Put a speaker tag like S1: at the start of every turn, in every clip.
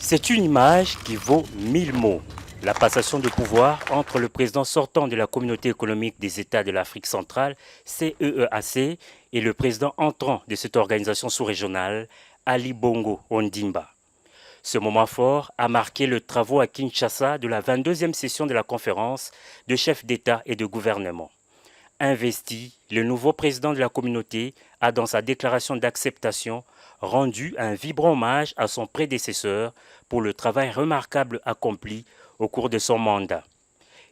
S1: C'est une image qui vaut 1000 mots. La passation de pouvoir entre le président sortant de la Communauté économique des États de l'Afrique centrale, CEEAC, et le président entrant de cette organisation sous-régionale, Ali Bongo Ondimba. Ce moment fort a marqué le travaux à Kinshasa de la 22e session de la conférence de chefs d'État et de gouvernement. Investi, le nouveau président de la communauté a, dans sa déclaration d'acceptation, rendu un vibrant hommage à son prédécesseur pour le travail remarquable accompli au cours de son mandat.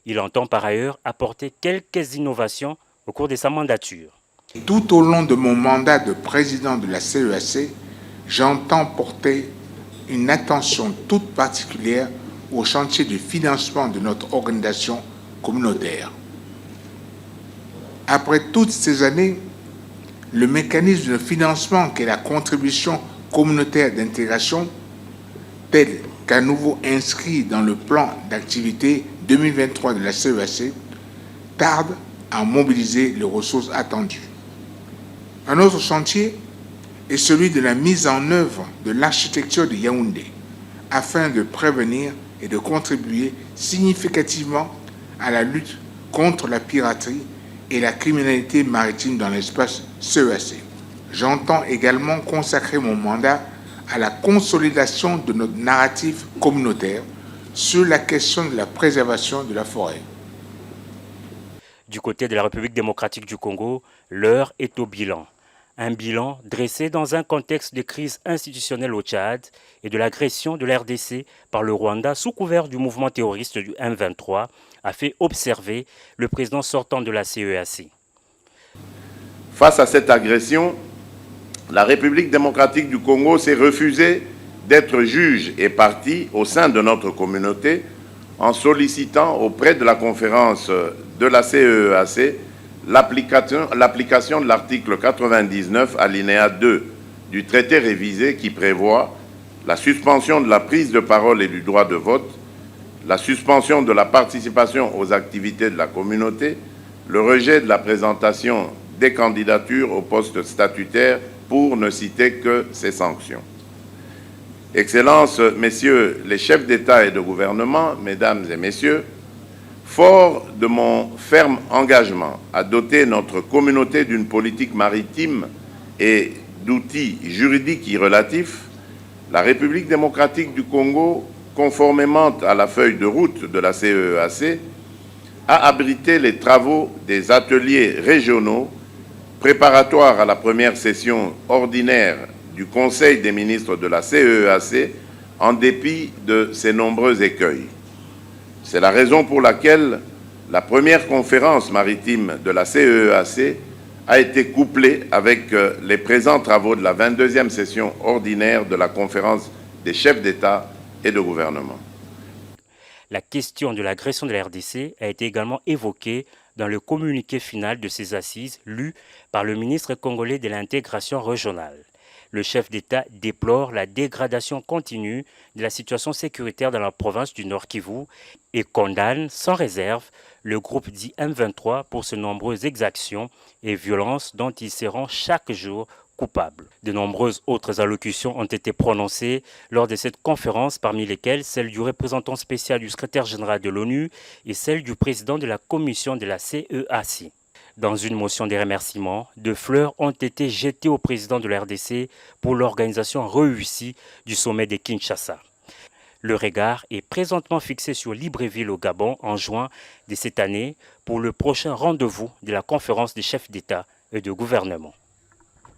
S1: Il entend par ailleurs apporter quelques innovations au cours de sa mandature.
S2: Tout au long de mon mandat de président de la CEAC, j'entends porter une attention toute particulière au chantier du financement de notre organisation communautaire. Après toutes ces années, le mécanisme de financement qu'est la contribution communautaire d'intégration, tel qu'à nouveau inscrit dans le plan d'activité 2023 de la CEAC, tarde à mobiliser les ressources attendues. Un autre chantier est celui de la mise en œuvre de l'architecture de Yaoundé, afin de prévenir et de contribuer significativement à la lutte contre la piraterie et la criminalité maritime dans l'espace CEAC. J'entends également consacrer mon mandat à la consolidation de notre narratif communautaire sur la question de la préservation de la forêt.
S1: Du côté de la République démocratique du Congo, l'heure est au bilan. Un bilan dressé dans un contexte de crise institutionnelle au Tchad et de l'agression de l'RDC par le Rwanda sous couvert du mouvement terroriste du M23, a fait observer le président sortant de la CEAC.
S3: Face à cette agression, la République démocratique du Congo s'est refusée d'être juge et partie au sein de notre communauté en sollicitant auprès de la conférence de la CEAC l'application de l'article 99 alinéa 2 du traité révisé qui prévoit la suspension de la prise de parole et du droit de vote, la suspension de la participation aux activités de la communauté, le rejet de la présentation des candidatures au poste statutaire, pour ne citer que ces sanctions. Excellences, Messieurs les chefs d'État et de gouvernement, Mesdames et Messieurs, fort de mon ferme engagement à doter notre communauté d'une politique maritime et d'outils juridiques y relatifs, la République démocratique du Congo, conformément à la feuille de route de la CEAC, a abrité les travaux des ateliers régionaux préparatoires à la première session ordinaire du Conseil des ministres de la CEAC en dépit de ses nombreux écueils. C'est la raison pour laquelle la première conférence maritime de la CEAC a été couplée avec les présents travaux de la 22e session ordinaire de la conférence des chefs d'État et de gouvernement.
S1: La question de l'agression de la RDC a été également évoquée dans le communiqué final de ces assises lu par le ministre congolais de l'intégration régionale. Le chef d'État déplore la dégradation continue de la situation sécuritaire dans la province du Nord Kivu et condamne sans réserve le groupe dit M23 pour ses nombreuses exactions et violences dont il se rend chaque jour coupable. De nombreuses autres allocutions ont été prononcées lors de cette conférence, parmi lesquelles celle du représentant spécial du secrétaire général de l'ONU et celle du président de la commission de la CEAC. Dans une motion de remerciement, de fleurs ont été jetées au président de la RDC pour l'organisation réussie du sommet de Kinshasa. Le regard est présentement fixé sur Libreville au Gabon en juin de cette année pour le prochain rendez-vous de la conférence des chefs d'État et de gouvernement.